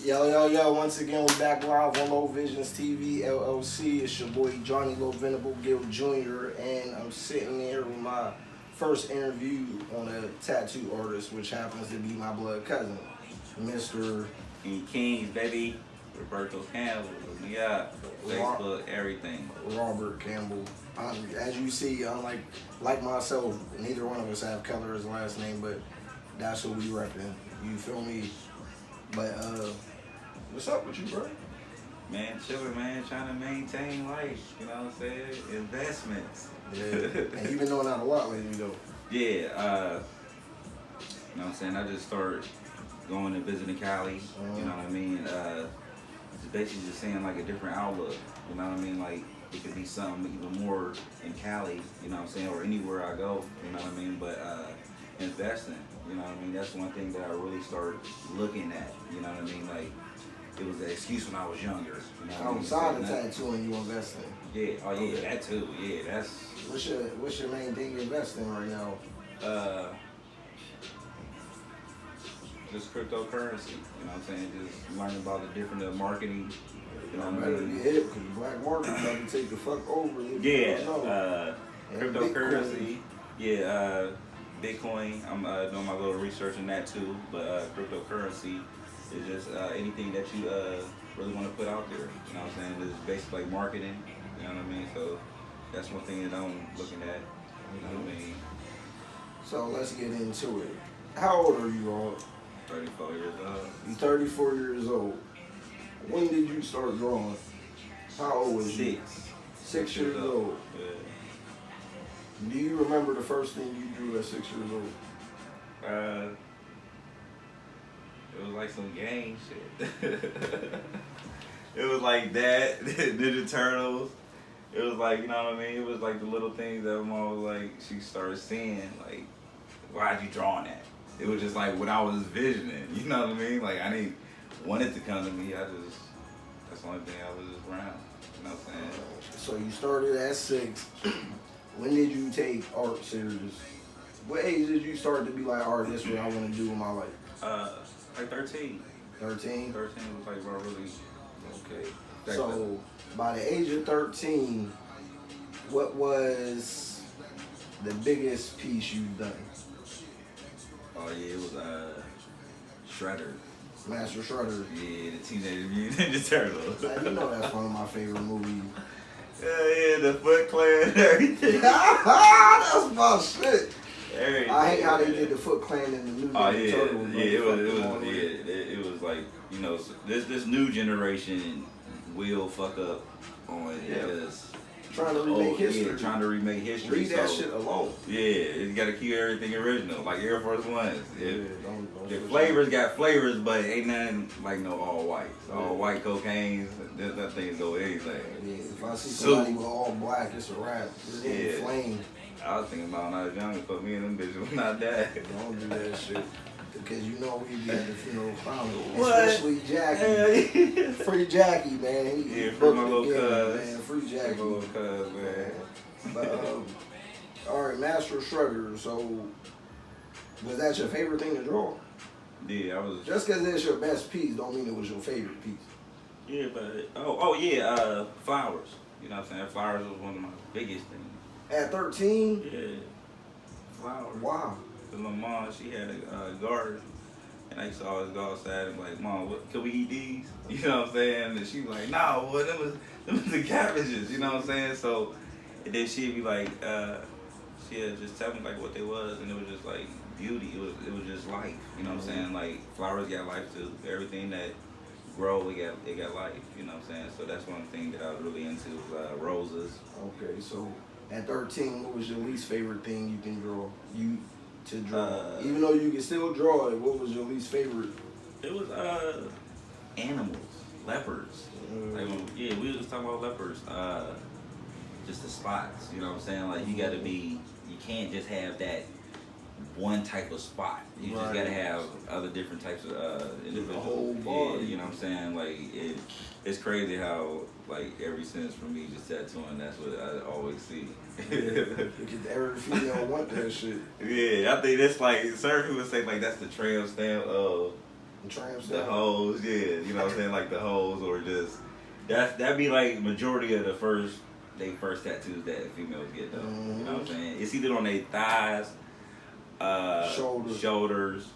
Yo, once again, we're back live on LoVIZIONZTV LLC. It's your boy Johnny Low Venable Gill Jr. And I'm sitting here with my first interview on a tattoo artist, which happens to be my blood cousin, Mr. Kings, baby. Roberto Campbell. Yeah, Facebook, everything. Robert Campbell. As you see, unlike myself, neither one of us have color as last name, but that's what we repping. You feel me? But what's up with you, bro? Man, chilling, man. Trying to maintain life. You know what I'm saying? Investments. Yeah. And you've been doing that a lot lately, though. Yeah. You know what I'm saying? I just started going and visiting Cali. You know what I mean? Just basically just seeing like a different outlook. You know what I mean? Like it could be something even more in Cali. You know what I'm saying? Or anywhere I go. You know what I mean? But investing. You know what I mean? That's one thing that I really started looking at. You know what I mean? Like, it was an excuse when I was younger. You know what Outside of tattooing, you investing? Yeah. Oh, yeah. Okay. That too. Yeah. That's. What's your main thing you invest in right now? Just cryptocurrency. You know what I'm saying? Just learning about the different marketing. You know what I Better mean? be hip because the black market about to take the fuck over. Yeah. Cryptocurrency. Yeah. Bitcoin, I'm doing my little research on that too, but cryptocurrency is just anything that you really want to put out there. You know what I'm saying? It's basically like marketing. You know what I mean? So that's one thing that I'm looking at. You know what I mean? So let's get into it. How old are you, Rob? 34 years old. You're 34 years old. When did you start drawing? How old was you? 6 years old. Yeah. Do you remember the first thing you drew at 6 years old? It was like some gang shit. It was like that, Ninja Turtles. It was like, you know what I mean? It was like the little things that my mom was like, she started seeing, like, why'd you drawing that? It was just like what I was visioning, you know what I mean? Like, I didn't want it to come to me. That's the only thing I was just around, you know what I'm saying? So you started at 6. When did you take art serious? What age did you start to be like, all right, this is what I want to do in my life? Like 13. 13? 13 was like where I really, okay. So by the age of 13, what was the biggest piece you've done? Oh yeah, it was Shredder. Master Shredder. Yeah, the Teenage Mutant Ninja Turtles. You know that's one of my favorite movies. Yeah, the Foot Clan and everything. That's my shit. Everything. I hate how they did the Foot Clan and the new Ninja Turtles. It was like, you know, this new generation will fuck up on it because trying to remake history. Yeah, trying to remake history. Leave that shit alone. Yeah, you gotta keep everything original, like Air Force Ones. Don't the flavors got flavors, but ain't nothing like no all white. All white cocaines, that thing go anything. Yeah, if I see somebody with all black, it's a wrap. It's in flame. I was thinking about when I was young, put me in them bitches when I died. Don't do that shit. Because you know we be at the funeral clowning. What? Especially Jackie. Free Jackie, man. Yeah, free my little cuz. Man, free Jackie. My little cuz, man. But, alright, Master Shredder. So, was that your favorite thing to draw? Yeah, I was. Just because it's your best piece don't mean it was your favorite piece. Yeah, but, flowers. You know what I'm saying? Flowers was one of my biggest things. At 13? Yeah. Flowers. Wow. Cause my mom, she had a garden, and I used to always go outside and be like, Mom, can we eat these? You know what I'm saying? And she was like, no, well, them was the cabbages, you know what I'm saying? So, and then she'd be like, she'd just tell me like what they was, and it was just like beauty. It was just life, you know what I'm saying? Like flowers got life too. Everything that grow, it got life, you know what I'm saying? So that's one thing that I was really into, roses. Okay, so at 13, what was your least favorite thing you can draw? To draw, even though you can still draw it, what was your least favorite? It was animals, leopards. Like we was just talking about leopards. Just the spots, you know what I'm saying? Like you can't just have that one type of spot. You just gotta have other different types of individuals. The whole body. Yeah, you know what I'm saying? Like it's crazy how like ever since for me just tattooing, that's what I always see. Because every female want that shit. Yeah, I think that's like certain people say like that's the tramp stamp of The hoes, yeah, you know what I'm saying, like the hoes, or just that'd be like majority of the first tattoos that females get though. You know what I'm saying? It's either on their thighs, shoulders.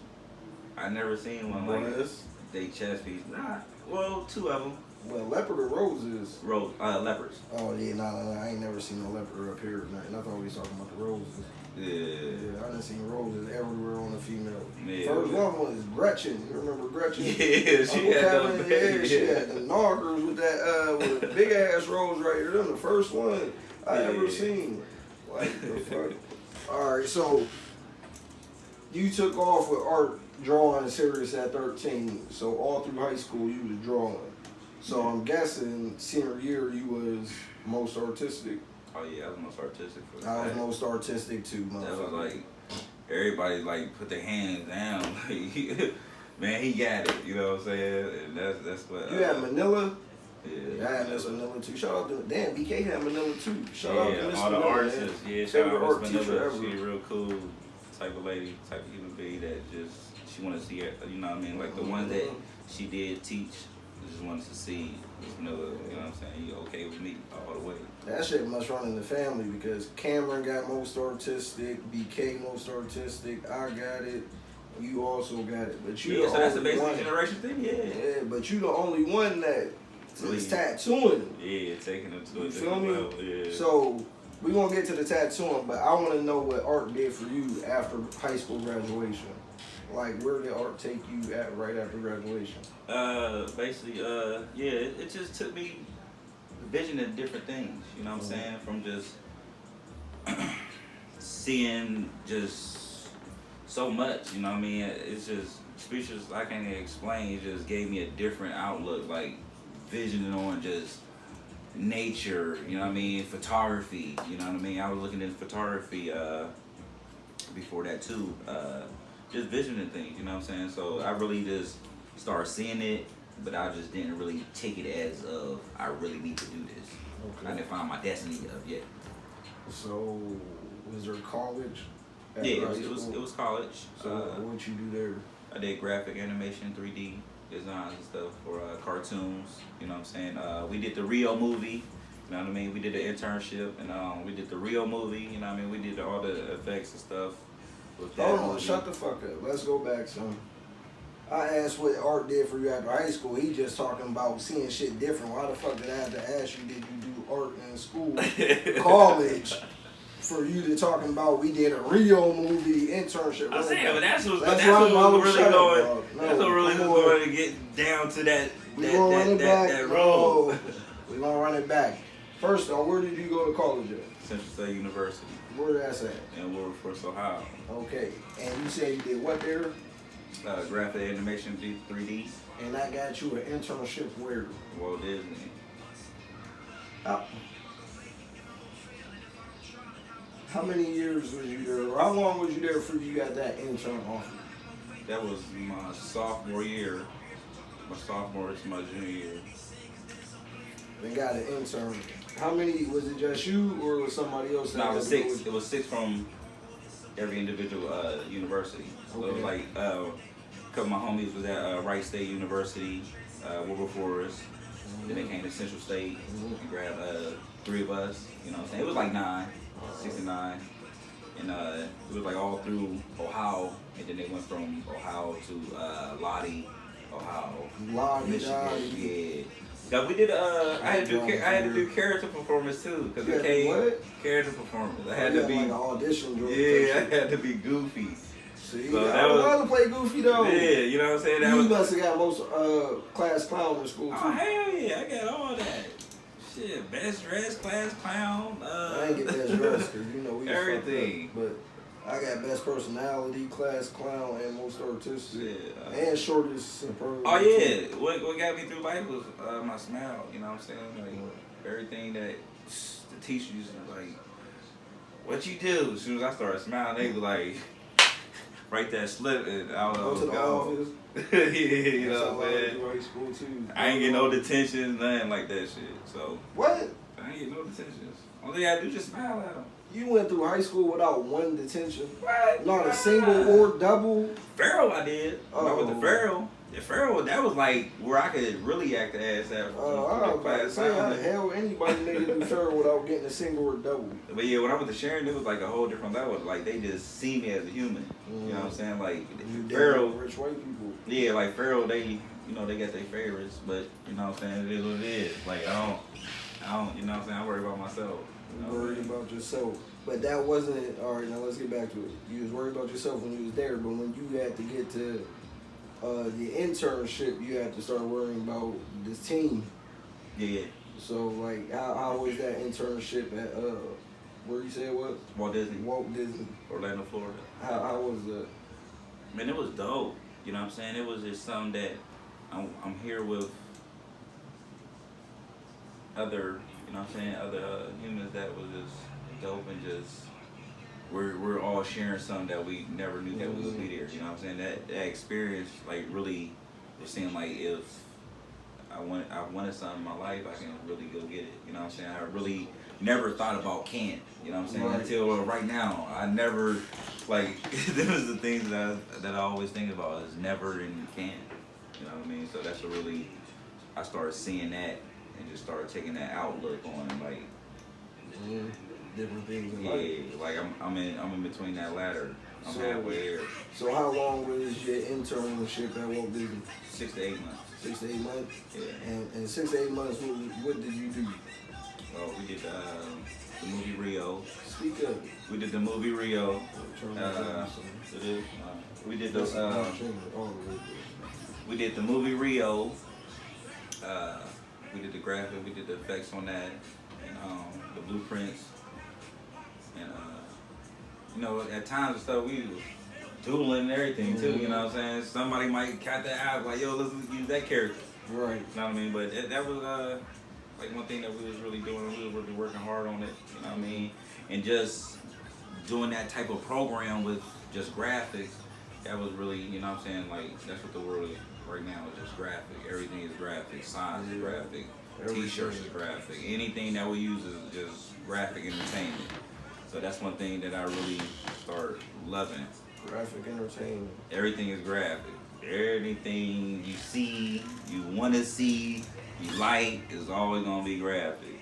I never seen one like they chest piece. Nah, well, 2 of them. Well, leopard or roses? Leopards. Oh yeah, nah, I ain't never seen no leopard up here. And I thought we was talking about the roses. Yeah, I done seen roses everywhere on the female. Yeah, First one was Gretchen. You remember Gretchen? Yeah, she had the knockers with that with a big ass rose right here. Them the first one I ever seen. Like the fuck. All right, so you took off with art drawing serious at 13. So all through high school you was drawing. So I'm guessing senior year you was most artistic. Oh yeah, I was most artistic for that. I was most artistic too, motherfucker. That was like everybody like put their hands down. Man, he got it. You know what I'm saying? And that's what. You had Manila. Yeah, I had Miss Manila too. Shout out to BK had Manila too. Shout out to Miss all Manila. the artists. Yeah, shout out to Miss Manila. She a real cool type of lady, type of human being that just she want to see it. You know what I mean? Like the ones that she did teach. Just wanted to see Manila, you know what I'm saying? You okay with me all the way. That shit must run in the family because Cameron got most artistic, BK most artistic, I got it, you also got it. But you so that's the basic generation thing, Yeah, but you the only one that is tattooing. Yeah, taking them to a different level, yeah. So we gonna get to the tattooing, but I wanna know what art did for you after high school graduation. Like, where did art take you at right after graduation? Basically, it just took me visioning different things, you know what I'm saying? From just seeing just so much, you know what I mean? It's just, speeches I can't even explain, it just gave me a different outlook, like visioning on just nature, you know what I mean? Photography, you know what I mean? I was looking at photography before that too. Just visioning things, you know what I'm saying? So I really just started seeing it, but I just didn't really take it as of, I really need to do this. Okay. I didn't find my destiny yet. So, was there college? Yeah, it was college. So what you do there? I did graphic animation, 3D designs and stuff for cartoons, you know what I'm saying? We did the Rio movie, you know what I mean? We did the internship, and we did the Rio movie, you know what I mean? We did all the effects and stuff. Hold on, shut the fuck up. Let's go back some. I asked what art did for you after high school. He just talking about seeing shit different. Why the fuck did I have to ask you, did you do art in school, college, for you to talking about we did a Rio movie internship? I'm saying, but that's what really going. That's what really was going to get down to that road. We gonna run it back. First off, where did you go to college at? Central State University. Where that's at? In Wilberforce, Ohio. Okay, and you said you did what there? Graphic animation 3D. And I got you an internship where? Walt Disney. How many years was you there? Or how long was you there before you got that intern offer? That was my sophomore year. My sophomore to my junior year. They got an intern. How many, was it just you or was somebody else? No, it was 6. It was 6 from every individual university. So it was like a couple of my homies was at Wright State University, Wilberforce. Then they came to Central State and grabbed 3 of us. You know what I'm saying? It was like 6 and 9. And it was like all through Ohio. And then they went from Ohio to Lottie, Ohio, Michigan. Yeah. Yeah, we did. I had to do character performance too, because it came character performance. I had to be like an audition. Yeah, I had to be goofy. See, so I would love to play goofy though. Yeah, you know what I'm saying. You must have got most class clown in school too. Oh hell yeah, I got all that. Shit, best dressed class clown. I ain't get best dressed because you know we everything. But I got best personality, class clown, and most artistic, and shortest superb. Oh yeah, what got me through life was my smile. You know what I'm saying? Like everything that the teachers were like, what you do? As soon as I started smiling, they was like, write that slip, and I was go to the office. Yeah, you know what I'm saying? School too. I ain't get no detentions, nothing like that shit. So what? I ain't get no detentions. Only thing I do is just smile at them. You went through high school without one detention? What? Not a single or double? Farrell I did. I went to Farrell. Yeah, Pharaoh, that was like where I could really act the ass at. I was about to say, how the hell anybody nigga do Pharaoh without getting a single or double? But yeah, when I went to Sharon, it was like a whole different level. Like they just see me as a human. You know what I'm saying? Like Pharaoh, rich white people. Yeah, like Pharaoh, they they got their favorites, but you know what I'm saying? It is what it is. Like I don't, you know what I'm saying? I worry about myself. You worried about yourself. But that wasn't, all right, now let's get back to it. You was worried about yourself when you was there, but when you had to get to the internship, you had to start worrying about this team. Yeah. So, like, how was that internship at, where you say it was? Walt Disney. Orlando, Florida. How was that? Man, it was dope. You know what I'm saying? It was just something that I'm here with other, you know what I'm saying, other humans that was just dope and just we're all sharing something that we never knew that we would be there. You know what I'm saying? That experience like really was seeing like if I wanted something in my life, I can really go get it. You know what I'm saying? I really never thought about can't. You know what I'm saying? Right. Until right now, I never like this is the things that I always think about is never and can't. You know what I mean? So that's what really I started seeing that and just started taking that outlook on like different things in life. Like I'm in between that ladder. I'm halfway there. So how long was your internship at Walt Disney? 6 to 8 months. 6 to 8 months? Yeah. And 6 to 8 months, what did you do? Well, we did the movie Rio. Speak up. We did the movie Rio. We did the we did the movie Rio. We did the graphic. We did the effects on that, and the blueprints. And you know, at times and stuff we was doodling and everything too. You know what I'm saying? Somebody might catch that out like, yo, let's use that character. Right. You know what I mean? But that was like one thing that we was really doing. We was really working hard on it. You know what I mean? And just doing that type of program with just graphics. That was really, you know what I'm saying? Like that's what the world is right now is just graphic. Everything is graphic. Signs is graphic. T-shirts is graphic. Anything that we use is just graphic entertainment. So that's one thing that I really start loving. Graphic entertainment. Everything is graphic. Everything you see, you want to see, you like, is always gonna be graphic.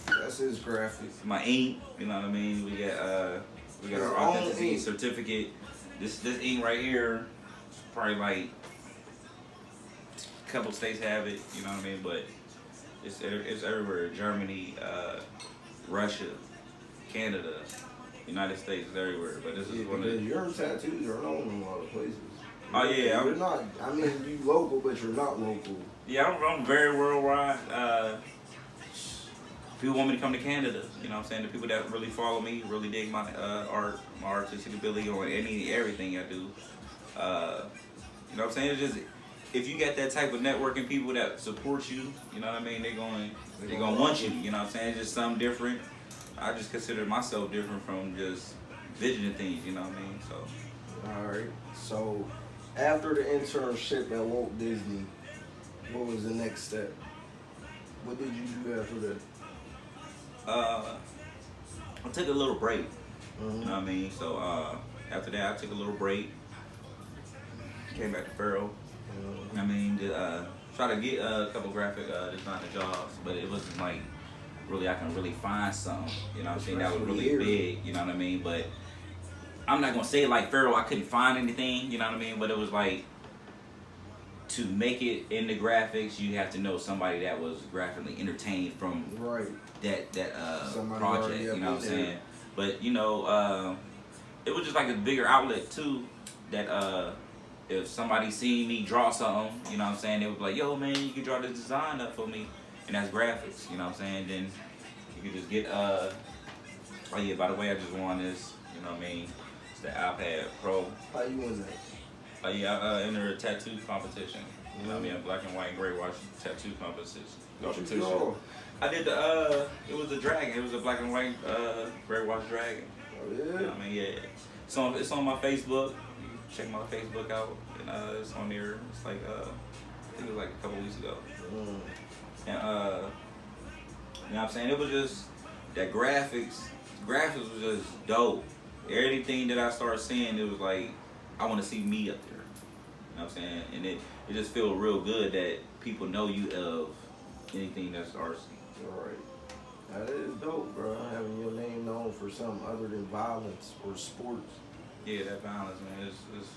That's his graphic. My ink, you know what I mean. We got our authenticity certificate. This ink right here, probably like a couple states have it. You know what I mean, but it's everywhere. Germany, Russia, Canada, United States, is everywhere. But this is one of your tattoos are known in a lot of places. Oh yeah, you're not. I mean, you local, but you're not local. Yeah, I'm very worldwide. People want me to come to Canada. You know what I'm saying? The people that really follow me, really dig my art, my artistic ability, or everything I do. You know what I'm saying? It's just if you got that type of networking people that support you, you know what I mean? They're gonna want you. You know what I'm saying? It's just something different. I just consider myself different from just visioning things. You know what I mean? So. All right. So after the internship at Walt Disney, what was the next step? What did you do after that? I took a little break. You know what I mean? So after that, I took a little break. Came back to Pharaoh. I mean, try to get a couple graphic designer jobs, but it wasn't like really I can really find something. You know what I'm saying? That was really big. You know what I mean? But I'm not gonna say like Pharaoh, I couldn't find anything. You know what I mean? But it was like to make it in the graphics, you have to know somebody that was graphically entertained from that project. You know what I'm saying? But you know, it was just like a bigger outlet too. That if somebody seen me draw something, you know what I'm saying, they would be like, yo man, you can draw this design up for me, and that's graphics. You know what I'm saying? Then you could just get oh yeah, by the way, I just won this. You know what I mean? It's the iPad Pro. How you win that? Yeah, I entered a tattoo competition. You know what I mean? A black and white and gray wash tattoo competition. I did it was a dragon. It was a black and white gray wash dragon. Oh yeah? You know what I mean? Yeah. So it's on my Facebook. You can check my Facebook out. And it's on there. It's like, I think it was like a couple weeks ago. And, you know what I'm saying? It was just, that graphics was just dope. Everything that I started seeing, it was like, I want to see me up there. know what I'm saying? And it just feels real good that people know you of anything that's artsy. All right. That is dope, bro. Having your name known for something other than violence or sports. Yeah, that balance, man. It's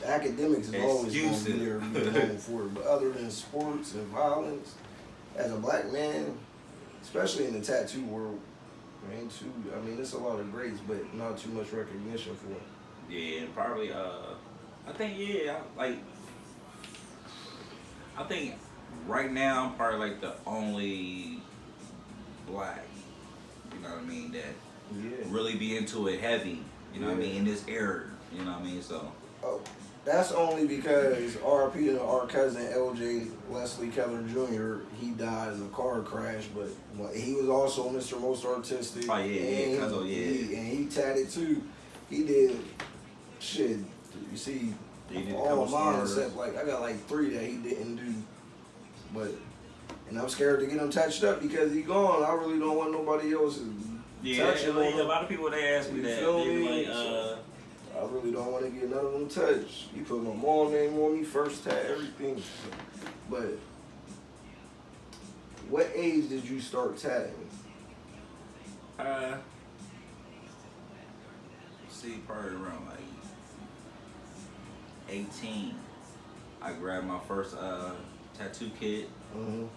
The academics is always going to be there excuses. to be known for it. But other than sports and violence, as a black man, especially in the tattoo world, there's a lot of greats, but not too much recognition for it. Yeah, and probably I think right now I'm probably like the only black, you know what I mean, that really be into it heavy, you know what I mean, in this era, you know what I mean, so. Oh, that's only because RP to our cousin LJ Leslie Keller Jr., he died in a car crash, but he was also Mr. Most Artistic. Oh, yeah, and he tatted too. He did shit. You see, all mine except I got 3 that he didn't do. And I'm scared to get him touched up because he gone. I really don't want nobody else touching him. A lot of people, they ask me that. They like, I really don't want to get none of them touched. You put my mom name on me, first tat, everything. But what age did you start tatting? Probably around 18. I grabbed my first tattoo kit, and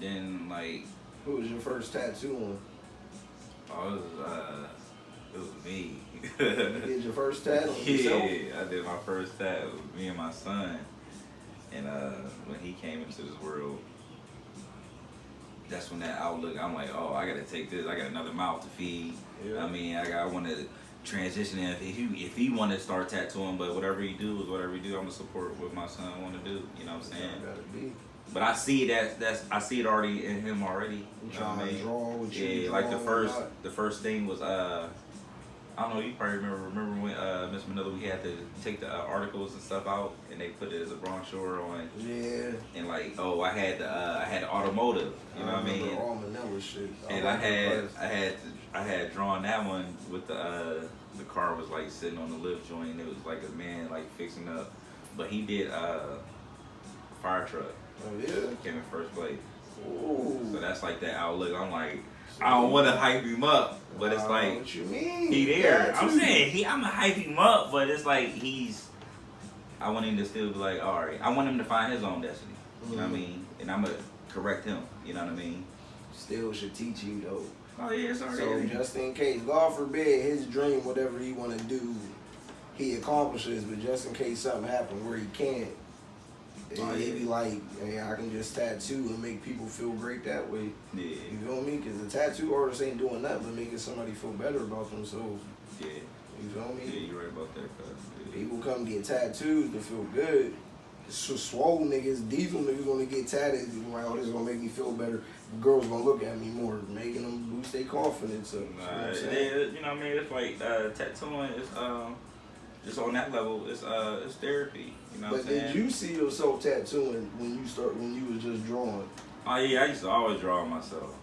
then who was your first tattoo on? Oh, it was me. You did your first tat on yourself? Yeah, I did my first tat with me and my son. And when he came into this world, that's when that outlook, I'm like, oh, I gotta take this. I got another mouth to feed. Yeah. I mean, I want to transition him. If he want to start tattooing, but whatever he do is whatever he do. I'm gonna support what my son want to do. You know what I'm saying? Gotta be. But I see I see it already in him already. You trying to draw what you yeah, like the first thing was I don't know, you probably remember when Miss Manila, we had to take the articles and stuff out and they put it as a brochure on. Yeah. And I had the automotive, you know what I mean? All Manila shit. And I had drawn that one with the car was sitting on the lift joint and it was a man fixing up, but he did fire truck. Oh yeah. Came in first place. Ooh. So that's that outlook. I'm I don't want to hype him up, but it's what you mean? He there. I'm saying I'm gonna hype him up, but it's I want him to still be all right. I want him to find his own destiny. You know what I mean? And I'm gonna correct him. You know what I mean? Still should teach you though. Oh yeah, it's alright. So just in case, God forbid, his dream, whatever he want to do, he accomplishes. But just in case something happen where he can't, he be hey, I can just tattoo and make people feel great that way. Yeah. You feel me? Because the tattoo artist ain't doing nothing but making somebody feel better about themselves. Yeah. You feel me? Yeah, you're right about that. Yeah. People come get tattoos to feel good. Swole niggas, diesel niggas gonna get tatted. Oh, this is gonna make me feel better. Girls gonna look at me more, making them boost their confidence up. You know what I mean? It's tattooing is just on that level. It's therapy. You know what I'm saying? But did you see yourself tattooing when you was just drawing? Oh yeah, I used to always draw myself.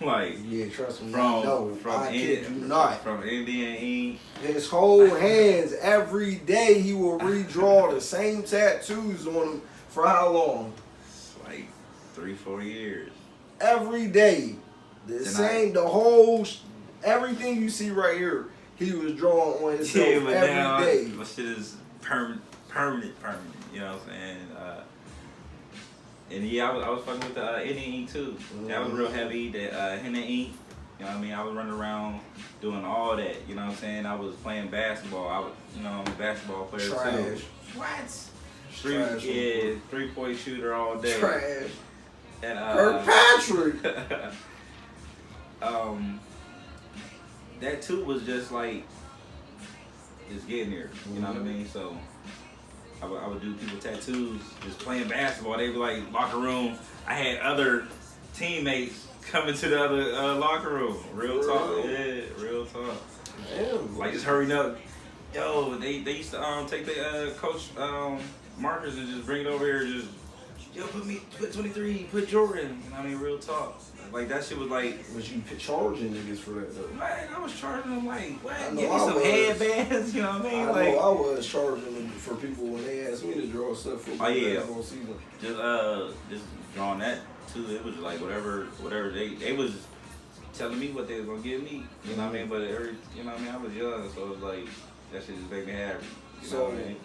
Yeah, trust me. I kid you not. From Indian ink. His whole hands, every day he will redraw the same tattoos on them for how long? 3-4 years. Every day. Everything you see right here, he was drawing on himself every day. My shit is permanent. You know what I'm saying? And yeah, I was fucking with the Indian ink too. That was real heavy. The henna ink. You know what I mean? I was running around doing all that. You know what I'm saying? I was playing basketball. I'm a basketball player too. What? 3-point shooter all day. Trash. And Kirkpatrick. That too was just just getting there. You know what I mean? So I would do people tattoos just playing basketball. They were locker room. I had other teammates coming to the other locker room. Real talk. Yeah, real talk. Damn. Just hurrying up. Yo, they used to take the coach markers and just bring it over here, just yo, put 23, put Jordan. You know what I mean? Real talk. Like that shit was like. Was you charging niggas for that though? Man, I was charging them like, what? I Give me know I some was. headbands, you know what I mean? I Like, know I was charging them for people when they asked me to draw stuff for basketball season. Just drawing that too. It was like whatever they was telling me what they was gonna give me. You know what I mean? But you know what I mean? I was young, so it was like that shit just made me happy. You know what I mean?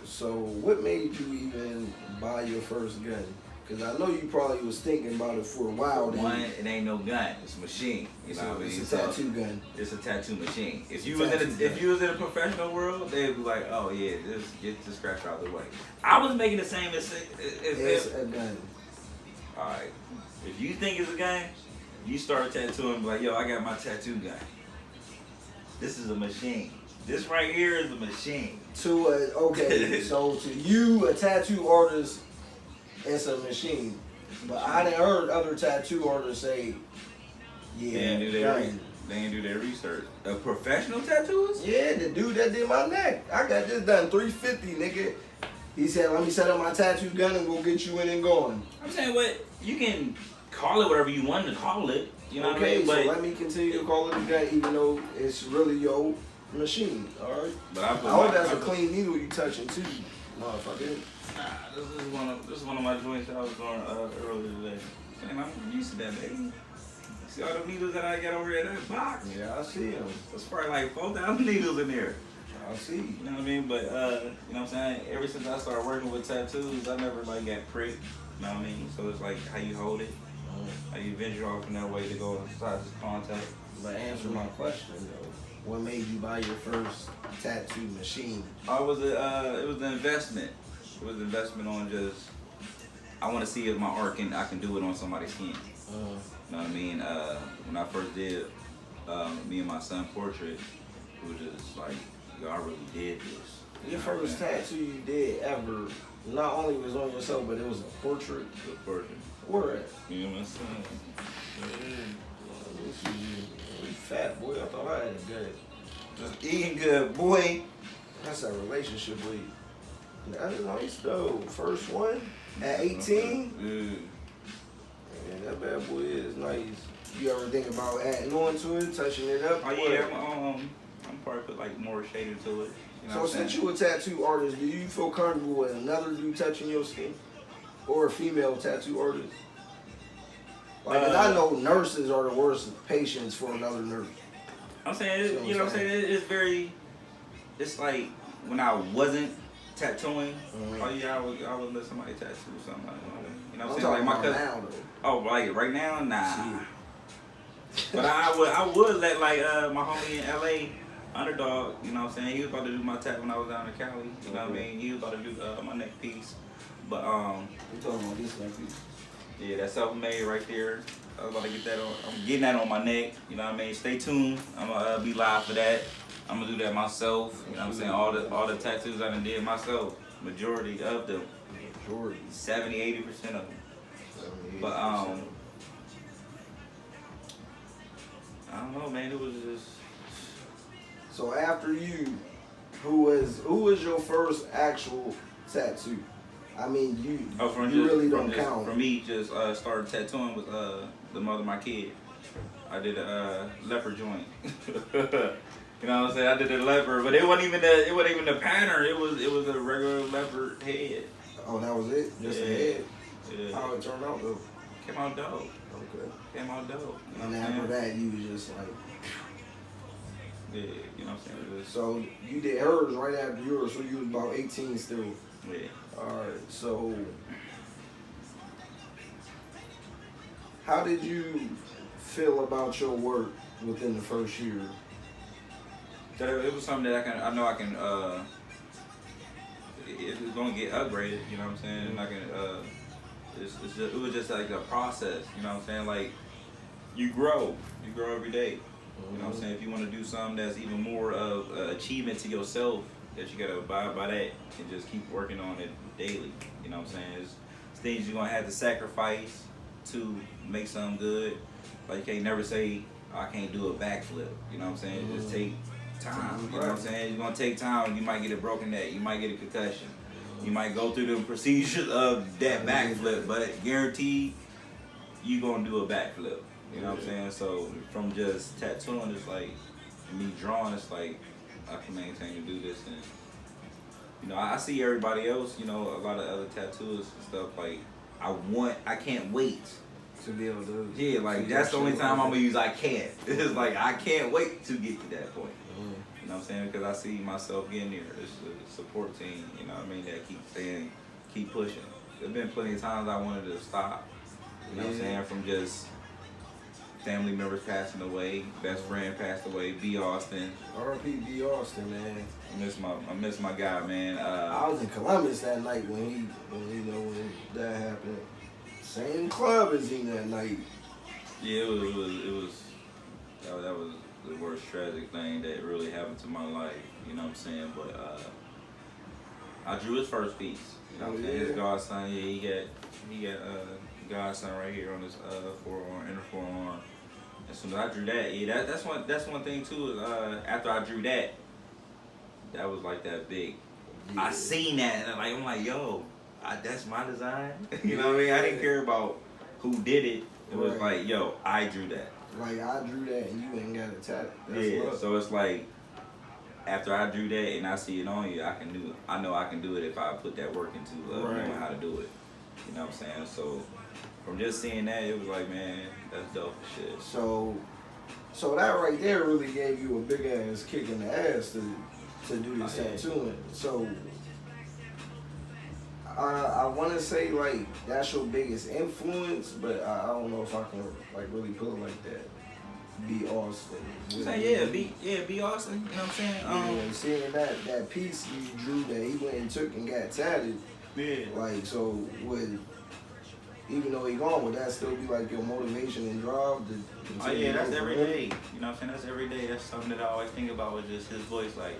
So what made you even buy your first gun? Because I know you probably was thinking about it for a while. One, it ain't no gun. It's a machine. You know what I mean? It's a tattoo gun. It's a tattoo machine. If you was in a professional world, they'd be like, oh yeah, just get the scratch out of the way. I was making the same mistake. It's a gun. All right. If you think it's a gun, you start tattooing like, yo, I got my tattoo gun. This is a machine. This right here is a machine. Okay, so to you, a tattoo artist, it's a machine. But I done heard other tattoo artists say, yeah, they ain't do their research. A professional tattooist? Yeah, the dude that did my neck. I got this done $350, nigga. He said, let me set up my tattoo gun and go get you in and going. I'm saying, what, you can call it whatever you want to call it. You know what I mean? So let me continue to call it a gun, even though it's really your machine, alright? But I hope that's a clean needle you touching too, motherfucker. Nah, this is one of my joints that I was doing earlier today. Man, I'm used to that, baby. See all the needles that I got over there in that box? Yeah, I see them. There's probably like 4,000 needles in there. I see. You know what I mean? But, you know what I'm saying? Ever since I started working with tattoos, I never like got pricked. You know what I mean? So it's like how you hold it, how you venture off in that way to go inside this contact. But answer my question though. What made you buy your first tattoo machine? It was an investment. It was an investment on just, I want to see if my art I can do it on somebody's skin. You know what I mean? When I first did me and my son portrait, it was just like, yo, I really did this. Your first tattoo you did ever, not only was on yourself, but it was a portrait. It was a portrait. Where at? Me and my son. You fat boy, I thought I had it good. Just eating good, boy. That's a relationship with you. That's nice though. First one at 18. Yeah, that bad boy is nice. You ever think about adding on to it, touching it up? Oh yeah, I'm probably put like more shading to it. You know so since you a tattoo artist, do you feel comfortable with another dude touching your skin, or a female tattoo artist? Like, 'cause I know nurses are the worst patients for another nurse. I'm saying, you know what I'm saying? It's very, it's like when I wasn't tattooing, oh yeah, I would let somebody tattoo something like that. You know what I'm saying? Like my cousin. Now, oh, like right now, nah. But I would let like my homie in LA, Underdog, you know what I'm saying? He was about to do my tat when I was down in Cali. You know what I mean? He was about to do my neck piece. But you talking about this neck piece? Yeah, that's self-made right there. I was about to get that on. I'm getting that on my neck. You know what I mean? Stay tuned. I'm gonna be live for that. I'm gonna do that myself. You know what I'm saying? All the tattoos I done did myself. Majority of them. 70-80% of them. But I don't know, man. It was just. So after you, who was your first actual tattoo? I mean, you really don't count. For me, just started tattooing with the mother of my kid. I did a leopard joint. You know what I'm saying? I did a leopard, but it wasn't even the pattern. It was a regular leopard head. Oh, that was it? Just a head? Yeah. How it turned out though? Came out dope. Okay. Came out dope. You know and after that, you was just like. Yeah, you know what I'm saying? So you did hers right after yours, so you was about 18 still. Yeah. Alright, so how did you feel about your work within the first year? It was something that I know I can it's gonna get upgraded, you know what I'm saying? And I can it was just like a process, you know what I'm saying? Like you grow every day. You know what I'm saying? If you want to do something that's even more of achievement to yourself, that you gotta abide by that and just keep working on it daily. You know what I'm saying? It's things you're gonna have to sacrifice to make something good. Like you can't never say, I can't do a backflip. You know what I'm saying? It just take time. You know what I'm saying? It's gonna take time. You might get a broken neck. You might get a concussion. You might go through the procedures of that backflip, but guaranteed you gonna do a backflip. You know what I'm saying? So from just tattooing, it's like me drawing. It's like I can maintain to do this, and you know I see everybody else. You know, a lot of other tattooers and stuff. Like I can't wait to be able to. Yeah, like that's the only time I'm gonna use I can't. It's like I can't wait to get to that point. You know what I'm saying? Because I see myself getting there. It's a support team, you know what I mean, that keep pushing. There's been plenty of times I wanted to stop, you know what I'm saying, from just family members passing away, best friend passed away, B. Austin. R.I.P. B. Austin, man. I miss my guy, man. I was in Columbus that night when that happened. Same club as him that night. Yeah, it was that was the worst tragic thing that really happened to my life, you know what I'm saying? But I drew his first piece. You know what I'm saying? His godson, yeah, he got godson right here on his forearm, inner forearm. As soon as I drew that, yeah, that's one thing too, is after I drew that was like that big. Yeah. I seen that and I'm like, yo, that's my design. You know what I mean? I didn't care about who did it. It was like, yo, I drew that. Like, I drew that and you ain't got it tattooed. Yeah, so it's like, after I drew that and I see it on you, I know I can do it if I put that work into knowing how to do it. You know what I'm saying? So, from just seeing that, it was like, man, that's dope as shit. So that right there really gave you a big ass kick in the ass to do this tattooing. So, I want to say like that's your biggest influence, but I don't know if I can like really put it like that. B. Austin. B. Austin. You know what I'm saying? Yeah, seeing that piece you drew that he went and took and got tatted. Yeah. Like, so even though he gone, would that still be like your motivation and drive to Oh yeah, that's every day. You know what I'm saying? That's every day. That's something that I always think about with just his voice. Like,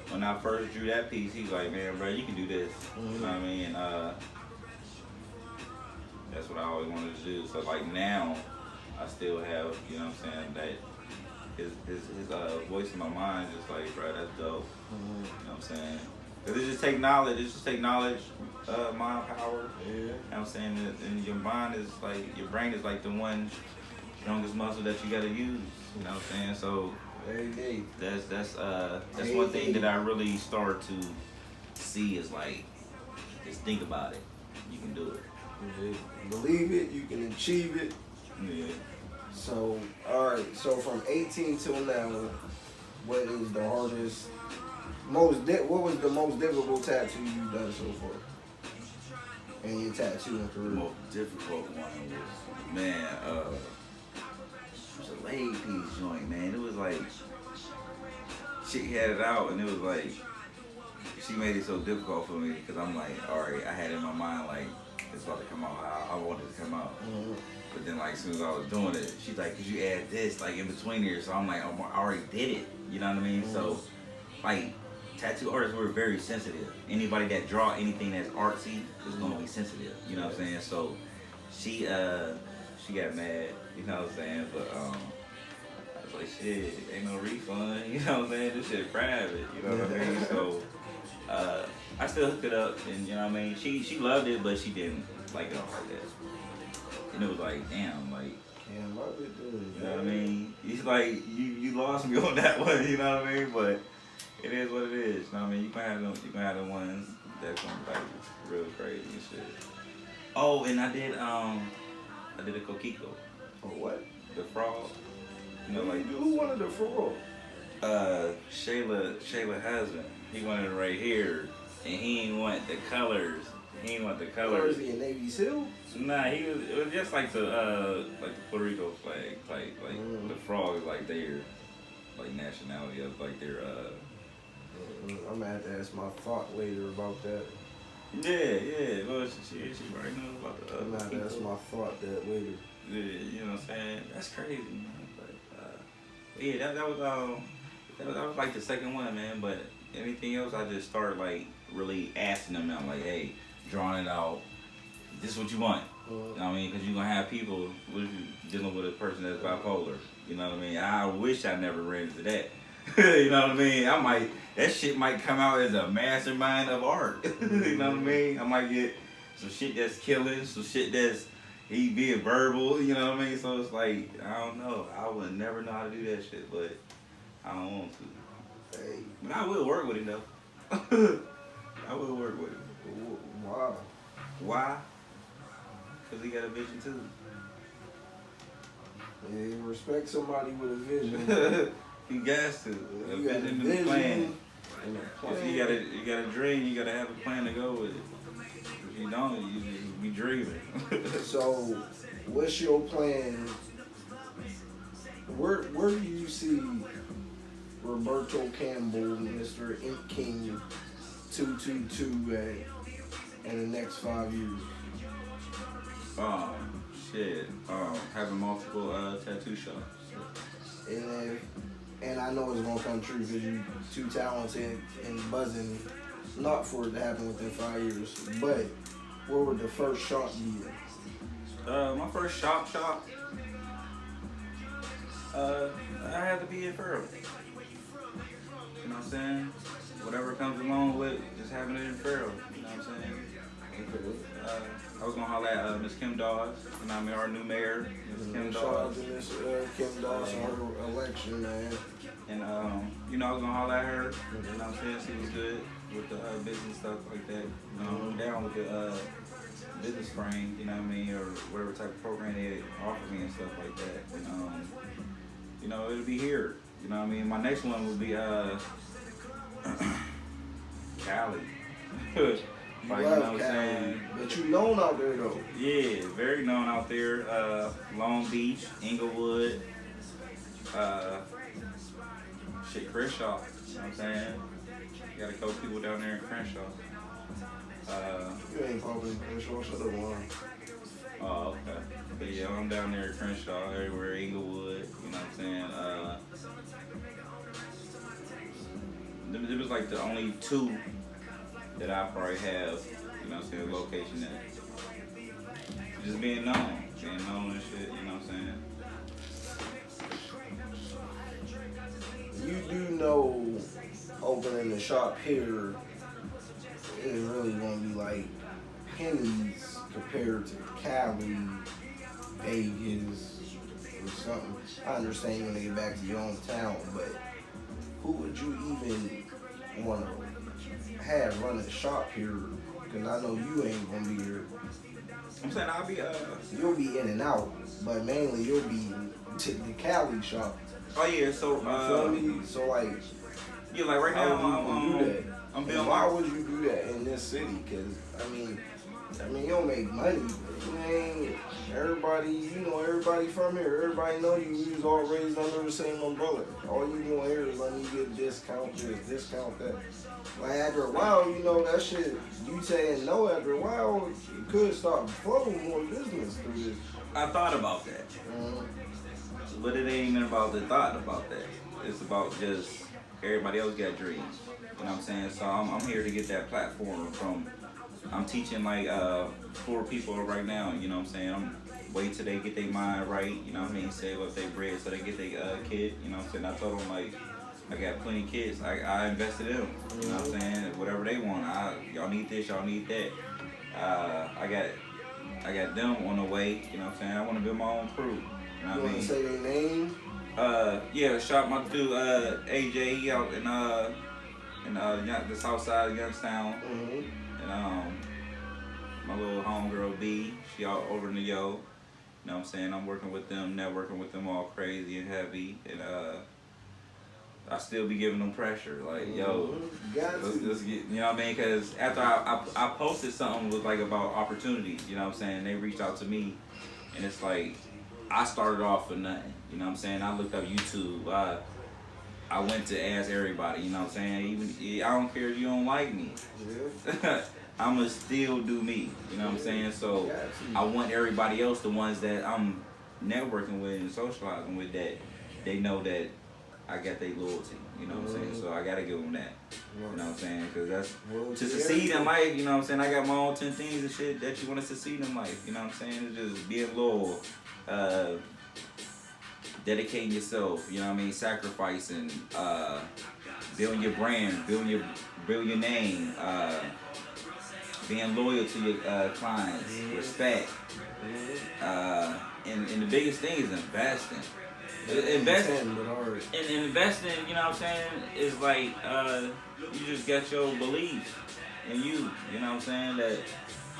when I first drew that piece, he's like, man, bro, you can do this. You know what I mean? That's what I always wanted to do. So like now, I still have, you know what I'm saying, that his voice in my mind just like, bro, that's dope. You know what I'm saying? Cause it just take knowledge. Mind power. Yeah. You know what I'm saying? And your mind is like, your brain is like the one strongest muscle that you gotta use. You know what I'm saying? So that's one thing that I really start to see is like, just think about it. You can do it. Believe it, you can achieve it. Yeah. So, alright, so from 18 till now, what is the hardest, what was the most difficult tattoo you've done so far in your tattooing career? The most difficult one was, man, it was a leg piece joint, man. It was like, she had it out and it was like, she made it so difficult for me because I'm like, alright, I had it in my mind like, it's about to come out how I wanted it to come out. But then like as soon as I was doing it, she's like, could you add this like in between here? So I'm like, oh, I already did it. You know what I mean? So like tattoo artists were very sensitive. Anybody that draw anything that's artsy is gonna be sensitive. You know what I'm saying? So she got mad, you know what I'm saying? But I was like, shit, ain't no refund, you know what I'm saying? This shit private, you know what I mean? So I still hooked it up and you know what I mean? She loved it, but she didn't like it off like that. And it was like, damn, like, can't love it, dude. You know what I mean? It's like you lost me on that one, you know what I mean? But it is what it is. You know what I mean? You can have the ones that's gonna be like real crazy and shit. Oh, and I did a Coquito. Oh, what? The frog. You know, like who wanted the frog? Shayla husband. He wanted it right here, and he didn't want the colors. Or is he a Navy SEAL? Nah, it was just like the Puerto Rico flag type. Like the frog is like their like nationality of like their I'm gonna have to ask my thought later about that. Yeah. Well, she right knows about the I'm gonna have to ask my thought that later. Yeah, you know what I'm saying? That's crazy, man. But yeah, that was like the second one, man. But anything else, I just started like really asking them out, like, hey, drawing it out. This is what you want. You know what I mean? Because you're going to have people dealing with a person that's bipolar. You know what I mean? I wish I never ran into that. You know what I mean? I might that shit might come out as a mastermind of art. You know what I mean? I might get some shit that's killing, some shit that's he being verbal. You know what I mean? So it's like I don't know. I would never know how to do that shit, but I don't want to. Hey. But I will work with him though. I will work with him. Wow. Why? Because he got a vision too. Yeah, you respect somebody with a vision. He got to. A You got vision a and a plan. and a If plan. you got a dream, you got to have a plan to go with it. If you don't, you just be dreaming. So, what's your plan? Where do you see Roberto Campbell, Mr. Ink King 222 in the next 5 years? Shit. Having multiple tattoo shops. And I know it's gonna come true because you're too talented and buzzing not for it to happen within 5 years. But where would the first shop be at? My first shop. I had to be in Farrell. You know what I'm saying? Whatever comes along with just having it in Farrell. You know what I'm saying? I was gonna holler at Miss Kim Dawes, you know what I mean, our new mayor, Miss Kim Shout out Dawes. to Miss Kim Dawes on her election, man. And you know, I was gonna holler at her, you know what I'm saying? She was good with the business stuff like that. You know, I'm down with the business frame, you know what I mean, or whatever type of program they offer me and stuff like that. And you know, it'll be here. You know what I mean? My next one would be Cali. Like, you know what I'm saying? But you known out there though. Yeah, very known out there. Long Beach, Inglewood, shit, Crenshaw. You know what I'm saying? Got a couple people down there in Crenshaw. You ain't probably Crenshaw, shut up, man. Oh, okay. But yeah, I'm down there at Crenshaw, everywhere, Inglewood. You know what I'm saying? It was like the only two that I probably have, you know what I'm saying, location at. Just being known and shit, you know what I'm saying? You do know opening the shop here is really gonna be like pennies compared to Cali, Vegas, or something. I understand you're gonna get back to your own town, but who would you even wanna have run a shop here? Because I know you ain't gonna be here. I'm saying I'll be You'll be in and out, but mainly you'll be to the Cali shop. oh yeah, so You feel me? So like, yeah, like right how now would you do that? I'm And building why would you do that in this city? Because I mean, you don't make money. But you ain't everybody. Everybody from here. Everybody know you. We was all raised under the same umbrella. All you gonna hear is let me get discount this, discount that. Like after a while, that shit. You saying no after a while, you could start flowing more business through this. I thought about that. But it ain't even about the thought about that. It's about just everybody else got dreams. You know what I'm saying? So I'm here to get that platform from. I'm teaching like 4 people right now. You know what I'm saying? I'm wait till they get their mind right. You know what I mean? Save up their bread so they get their kid. You know what I'm saying? I told them like I got plenty of kids. I invested in them. You know what I'm saying? Whatever they want. Y'all need this. Y'all need that. I got them on the way. You know what I'm saying? I want to build my own crew. You know what I mean? You want to say their name? Yeah, shot my dude AJ. He out in the south side of Youngstown. And my little homegirl B, she out over in the Yo. You know what I'm saying? I'm working with them, networking with them all crazy and heavy. And I still be giving them pressure. Like, yo, let's get, you know what I mean? Because after I posted something was like about opportunities, you know what I'm saying? They reached out to me, and it's like, I started off for nothing. You know what I'm saying? I looked up YouTube. I went to ask everybody, you know what I'm saying? Even I don't care if you don't like me. Yeah. I'ma still do me. You know what I'm saying? So I want everybody else, the ones that I'm networking with and socializing with, that they know that I got their loyalty. You know what I'm saying? So I gotta give them that. You know what I'm saying? Because that's to succeed in life. You know what I'm saying? I got my own 10 things and shit that you want to succeed in life. You know what I'm saying? It's just being loyal. Dedicating yourself, you know what I mean, sacrificing, building your brand, building your name, being loyal to your clients, respect, and the biggest thing is investing. Investing, and investing, you know what I'm saying, is like you just got your beliefs in you know what I'm saying, that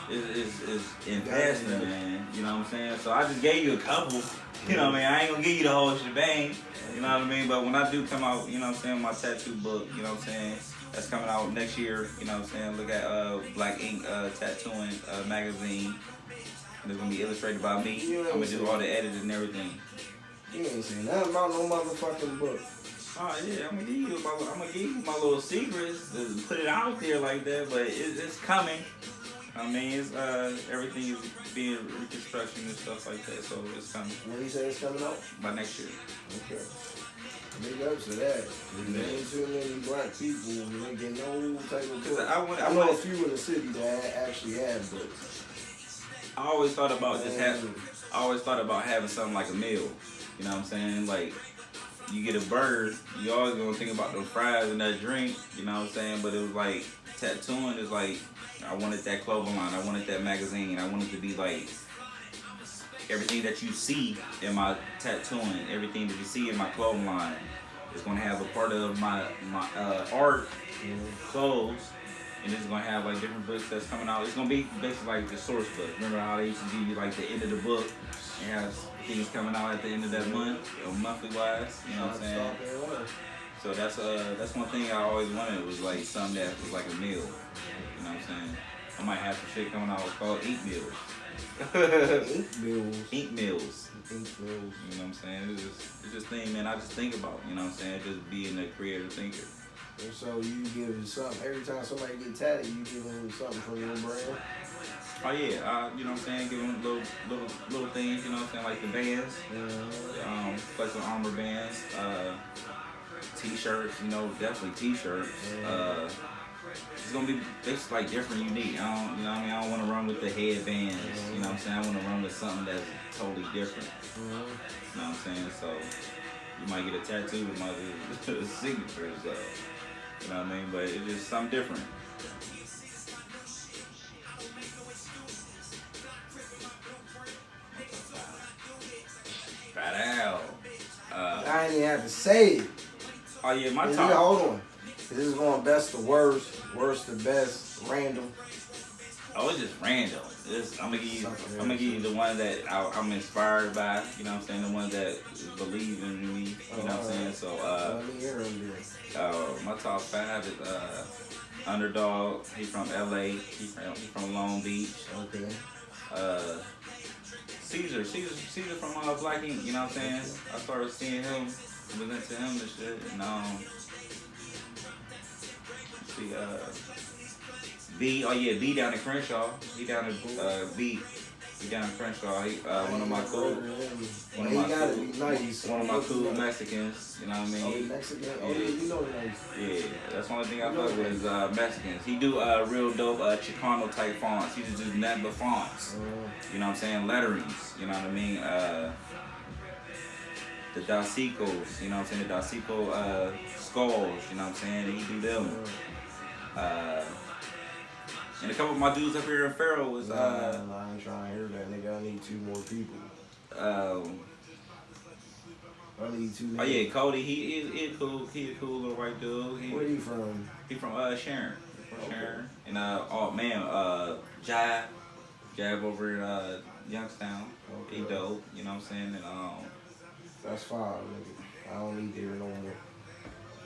is investing, man. You know what I'm saying? So I just gave you a couple. You know what I mean? I ain't gonna give you the whole shebang. You know what I mean? But when I do come out, you know what I'm saying, my tattoo book, you know what I'm saying, that's coming out next year. You know what I'm saying? Look at Black Ink Tattooing magazine. And it's gonna be illustrated by me. I'm gonna do all the editing and everything. You ain't saying nothing about no motherfucking book. Oh yeah, I'm gonna give you my little secrets to put it out there like that, but it's coming. I mean, it's everything is being reconstruction and stuff like that, so it's coming. When you say it's coming out? By next year. Okay. Big ups to that. There ain't too many black people making no type of book. I know a few in the city that actually have books. I always thought about having something like a meal. You know what I'm saying? Like, you get a burger, you always gonna think about those fries and that drink. You know what I'm saying? But it was like tattooing is like, I wanted that clothing line, I wanted that magazine, I wanted to be like everything that you see in my tattooing, everything that you see in my clothing line is gonna have a part of my art, clothes, and it's gonna have like different books that's coming out. It's gonna be basically like the source book. Remember how they used to give you like the end of the book and have things coming out at the end of that month, or monthly wise, you know what I'm saying? So that's one thing I always wanted, was like something that was like a meal. You know what I'm saying? I might have some shit coming out called Ink Meals. Ink Meals. Ink Meals. Ink Meals. You know what I'm saying? It's just thing, man, I just think about, you know what I'm saying? Just being a creative thinker. And so you give something, every time somebody get tatted, you give them something from your brand? Oh yeah, you know what I'm saying? Give them little things, you know what I'm saying? Like the bands, Flex Armor bands, t-shirts, you know, definitely t-shirts. It's gonna be basically like different, unique. I don't, you know what I mean? I don't want to run with the headbands. You know what I'm saying? I want to run with something that's totally different. You know what I'm saying? So you might get a tattoo with my signature, so you know what I mean? But it's just something different. I ain't even have to say it. Oh yeah, my top. Hold on. This is going best to worst, worst to best, random. Oh, it's just random. I'm gonna give you the one that I'm inspired by. You know what I'm saying? The one that believe in me. You know what I'm saying? So let me hear him then. My top 5 is Underdog. He's from LA. He's from Long Beach. Okay. Caesar from Black Ink. You know what I'm saying? I started seeing him, was into him and shit. And B down in Crenshaw. He down in B. He down in Crenshaw. He one of my cool Mexicans. You know what I mean? Oh, Mexican. Oh yeah, you know nice. Yeah, that's the only thing I fuck with is Mexicans. He do real dope Chicano type fonts. He just do nothing but fonts. You know what I'm saying? Letterings. You know what I mean? The Dacicos. You know what I'm saying? The Dacico skulls. You know what I'm saying? He do them. And a couple of my dudes up here in Faro was I ain't trying to hear that, nigga. I need 2 more people. I need 2 more. Oh yeah, Cody, he cool. He a cool little white dude. Where you from? He from Sharon. Sharon. And oh man, Jab over in Youngstown. Okay. He dope, you know what I'm saying? And that's fine, nigga. I don't need to hear no more.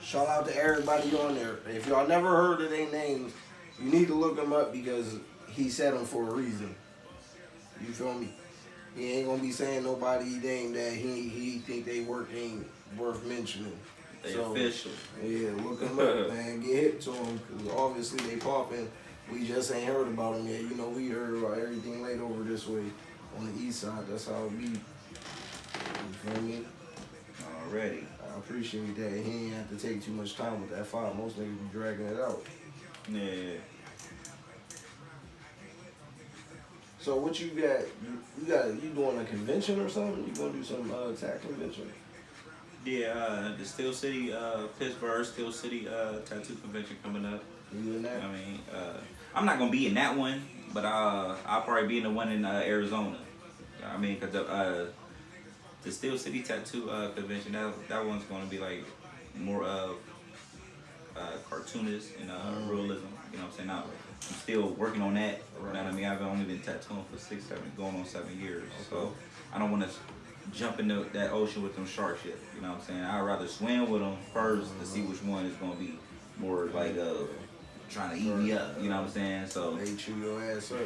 Shout out to everybody on there. If y'all never heard of their names, you need to look them up because he said them for a reason. You feel me? He ain't gonna be saying nobody's name that he think they work ain't worth mentioning. They official. Yeah, look them up, man. Get hip to them because obviously they popping. We just ain't heard about them yet. You know, we heard about everything laid over this way on the east side. That's how it be. You feel me? Already. I appreciate that. He ain't have to take too much time with that file. Most niggas be dragging it out. Yeah. So what you got? You doing a convention or something? You gonna do some tag convention? Yeah, the Steel City, Pittsburgh Steel City tattoo convention coming up. You in that? I mean, I'm not gonna be in that one, but I'll probably be in the one in Arizona. I mean, cause the Steel City tattoo convention, that one's gonna be like more of cartoonist and realism. You know what I'm saying? I'm still working on that. You know what I mean? I've only been tattooing for going on 7 years. So I don't want to jump into that ocean with them sharks yet. You know what I'm saying? I'd rather swim with them first to see which one is gonna be more like trying to eat me up. You know what I'm saying? So they chew your ass up.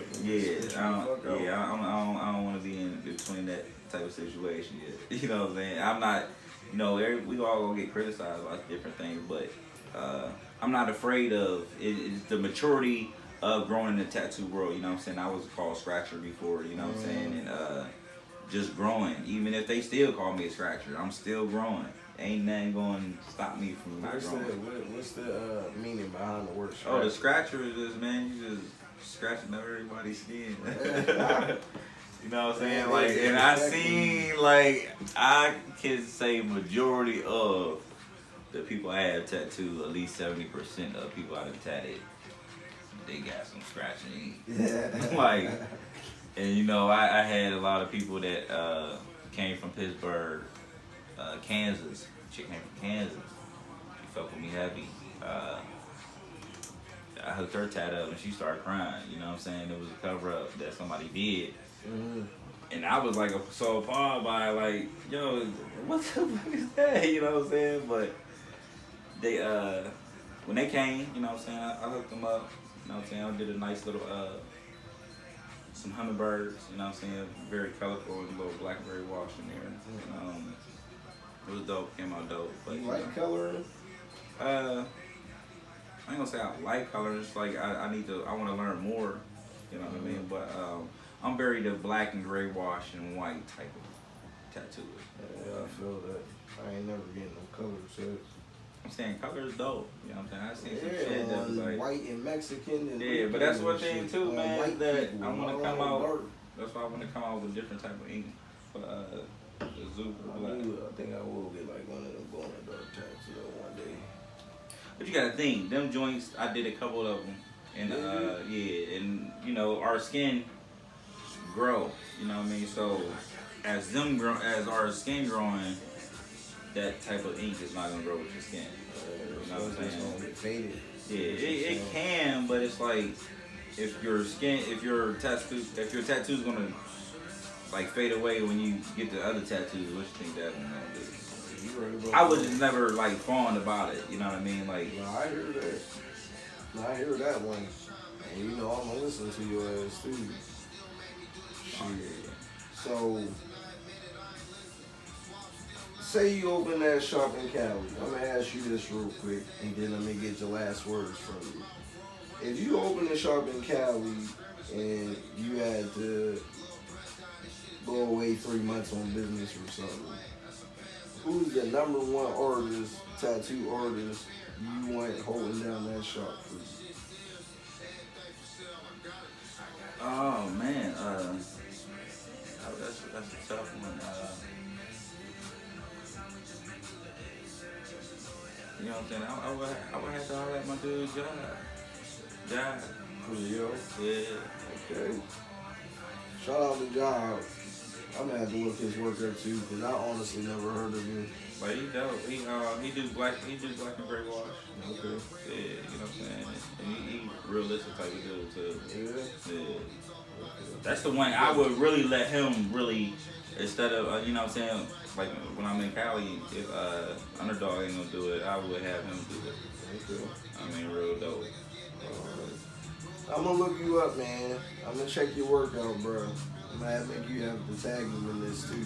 I don't want to be in between that type of situation yet. You know what I'm saying? I'm not. You know, we all gonna get criticized about different things, but I'm not afraid of it. It's the maturity of growing in the tattoo world. You know what I'm saying? I was called Scratcher before. You know what I'm saying? And just growing. Even if they still call me a Scratcher, I'm still growing. Ain't nothing going to stop me from not growing. What's the meaning behind the word Scratcher? Oh, the Scratcher is just, man, you just scratching up everybody's skin. You know what I'm saying? Like, and I seen, like, I can say majority of the people I have tattooed, at least 70% of people I have tatted, they got some scratching. Yeah. Like, and you know, I had a lot of people that came from Pittsburgh, Kansas. Chick came from Kansas. She fucked with me heavy. I hooked her tat up and she started crying. You know what I'm saying? It was a cover up that somebody did. Mm-hmm. And I was like so appalled by it, like, yo, what the fuck is that? You know what I'm saying? But they when they came, you know what I'm saying, I hooked them up. You know what I'm saying? I did a nice little some hummingbirds, you know what I'm saying? Very colorful and a little blackberry wash in there. It was dope, came out dope. But you like coloring? I ain't gonna say I like colors, like I want to learn more, you know what I mean? But I'm very the black and gray wash and white type of tattoo. Yeah, I feel that. I ain't never getting no color sets. I'm saying color is dope, you know what I'm saying? I seen some shit that was like white and Mexican and but that's one thing too, man, that I want to come out. Dark. That's why I want to come out with a different type of ink for the Zoom black. I think I will get like one of them going to dark tattoo one day. But you gotta think, them joints, I did a couple of them, and and you know, our skin grow, you know what I mean? So as our skin growing, that type of ink is not gonna grow with your skin. You know what I'm saying? It's gonna get faded. Yeah, it can, but it's like if your tattoo's gonna like fade away when you get the other tattoos, what you think that one gonna do? I was just never like fond about it, you know what I mean? Like, no, I hear that. No, I hear that one. And you know I'm gonna listen to your ass too. Shit. So say you open that shop in Cali. I'm gonna ask you this real quick, and then let me get your last words from you. If you open a shop in Cali and you had to go away 3 months on business or something, who's the #1 tattoo artist you want holding down that shop for you? oh man, that's a tough one. You know what I'm saying? I would have to holler at my dude, John. Julio. Yeah. Okay. Shout out to John. I'm gonna have to look his work up too, because I honestly never heard of him. But he dope. He do black and gray wash. Okay. Yeah, you know what I'm saying? And he realistic type of dude too. Yeah. Yeah. That's the one I would really let him really, instead of you know what I'm saying, like when I'm in Cali, if Underdog ain't gonna do it, I would have him do it. Okay. I mean, real dope. I'm gonna look you up, man. I'm gonna check your work out, bro. I'm gonna make you have to tag him in this too.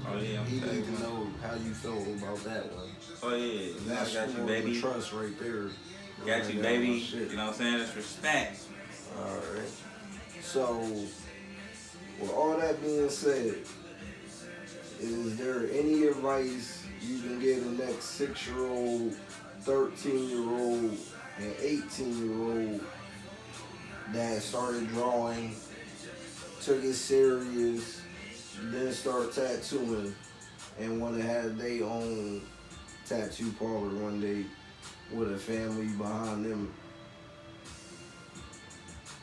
Oh yeah, he need to know how you feel about that one. Oh yeah, That's I got you, baby. Trust right there. Got you, baby. You know what I'm saying? It's respect. All right. So, with all that being said, is there any advice you can give the next 6-year-old, 13-year-old, and 18-year-old that started drawing, took it serious, then start tattooing, and want to have their own tattoo parlor one day with a family behind them?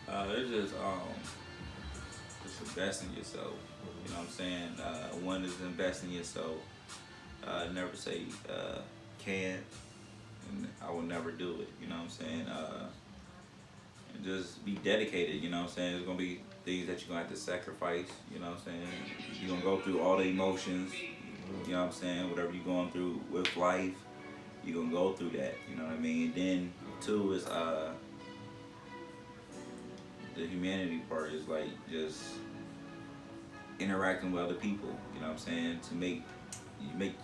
It's just invest in yourself. You know what I'm saying? One is invest in yourself. Never say can't, and I will never do it. You know what I'm saying? And just be dedicated. You know what I'm saying? There's gonna be things that you're gonna have to sacrifice. You know what I'm saying? You're gonna go through all the emotions. You know what I'm saying? Whatever you're going through with life, you're gonna go through that. You know what I mean? And then two is the humanity part is like just interacting with other people. You know what I'm saying? To make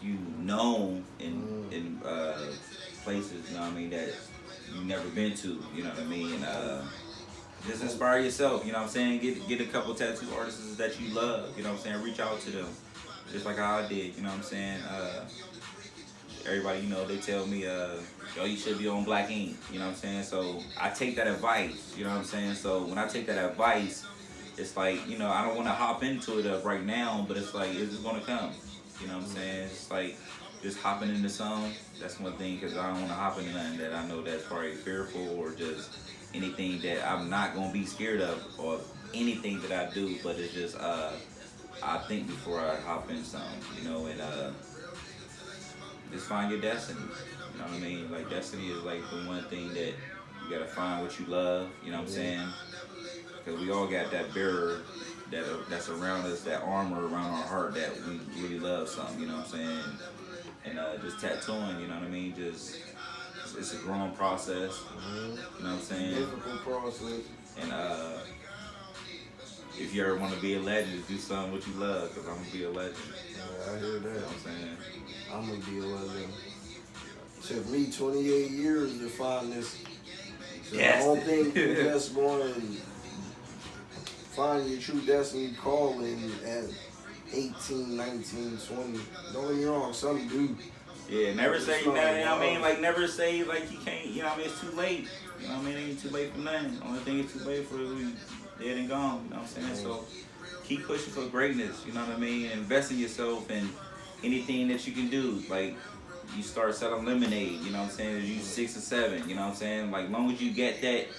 you known in places. You know what I mean, that you've never been to. You know what I mean? Just inspire yourself. You know what I'm saying? Get a couple tattoo artists that you love. You know what I'm saying? Reach out to them, just like how I did. You know what I'm saying? Everybody, you know, they tell me, yo, you should be on Black Ink. You know what I'm saying? So I take that advice. You know what I'm saying? So when I take that advice, it's like, you know, I don't want to hop into it right now, but it's like, it's just gonna come. You know what I'm saying? It's like just hopping into some. That's one thing, because I don't want to hop into nothing that I know that's probably fearful, or just anything that I'm not gonna be scared of, or anything that I do. But it's just I think before I hop in something, you know, and just find your destiny. You know what I mean? Like, destiny is like the one thing that you gotta find what you love. You know what I'm saying? Because we all got that bearer that's around us, that armor around our heart, that we really love something. You know what I'm saying? And just tattooing. You know what I mean? Just it's a growing process. You know what I'm saying? Difficult process. And if you ever want to be a legend, just do something what you love. Because I'm gonna be a legend. Yeah, I hear that. You know what I'm saying? I'm gonna be a legend. Took me 28 years to find this. So I don't think you're just going to find your true destiny calling at 18, 19, 20. Don't get me wrong, some do. Yeah, never say that. You know what I mean? Like, never say like you can't. You know what I mean? It's too late. You know what I mean? It ain't too late for nothing. The only thing it's too late for is we dead and gone. You know what I'm saying? So keep pushing for greatness. You know what I mean? Invest in yourself and anything that you can do. Like, you start selling lemonade. You know what I'm saying? You 6 or 7. You know what I'm saying? Like, long as you get that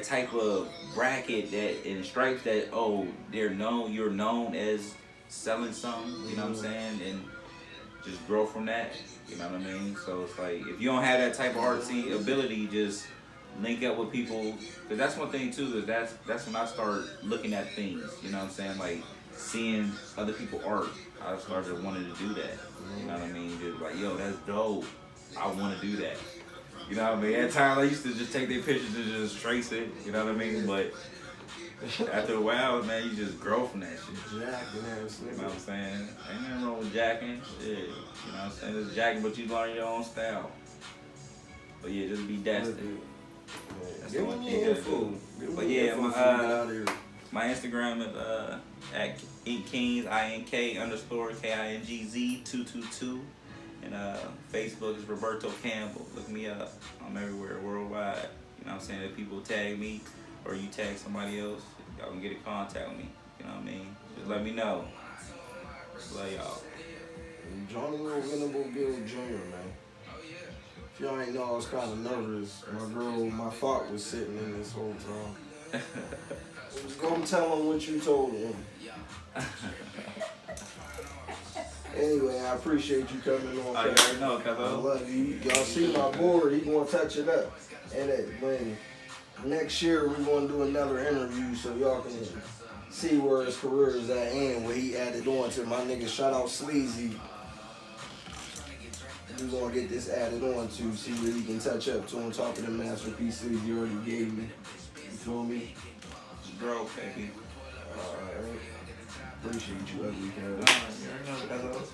type of bracket that and stripes that, oh, you're known as selling something. You know what I'm saying? And just grow from that. You know what I mean? So it's like, if you don't have that type of artsy ability, just link up with people. Because that's one thing too, is that's when I start looking at things. You know what I'm saying? Like, seeing other people art, I started wanting to do that. You know what I mean? Just like, yo, that's dope. I want to do that. You know what I mean? At times I used to just take their pictures and just trace it. You know what I mean? But after a while, man, you just grow from that shit. Jacking ass nigga. You know what I'm saying? Ain't nothing wrong with jacking. Shit. You know what I'm saying? It's jacking, but you learn your own style. But yeah, just be destined. That's the one thing you gotta do. But yeah, my Instagram is at InkKings, INK_KINGZ 222. And Facebook is Roberto Campbell. Look me up. I'm everywhere, worldwide. You know what I'm saying? If people tag me or you tag somebody else, y'all can get in contact with me. You know what I mean? Just let me know. Love y'all. Johnny Venable Gill Jr., man. If y'all ain't know, I was kind of nervous. My thought was sitting in this whole time. Just go and tell him what you told him. Anyway, I appreciate you coming on. You already know, cuz I love you. Y'all see my board, he gonna touch it up. And when next year we're gonna do another interview so y'all can see where his career is at and what he added on to my nigga. Shout out Sleazy. We're gonna get this added on to see what he can touch up to on top of the masterpieces he already gave me. You feel me? Bro, baby. Alright. Appreciate you, ugly cat. You already know, cuz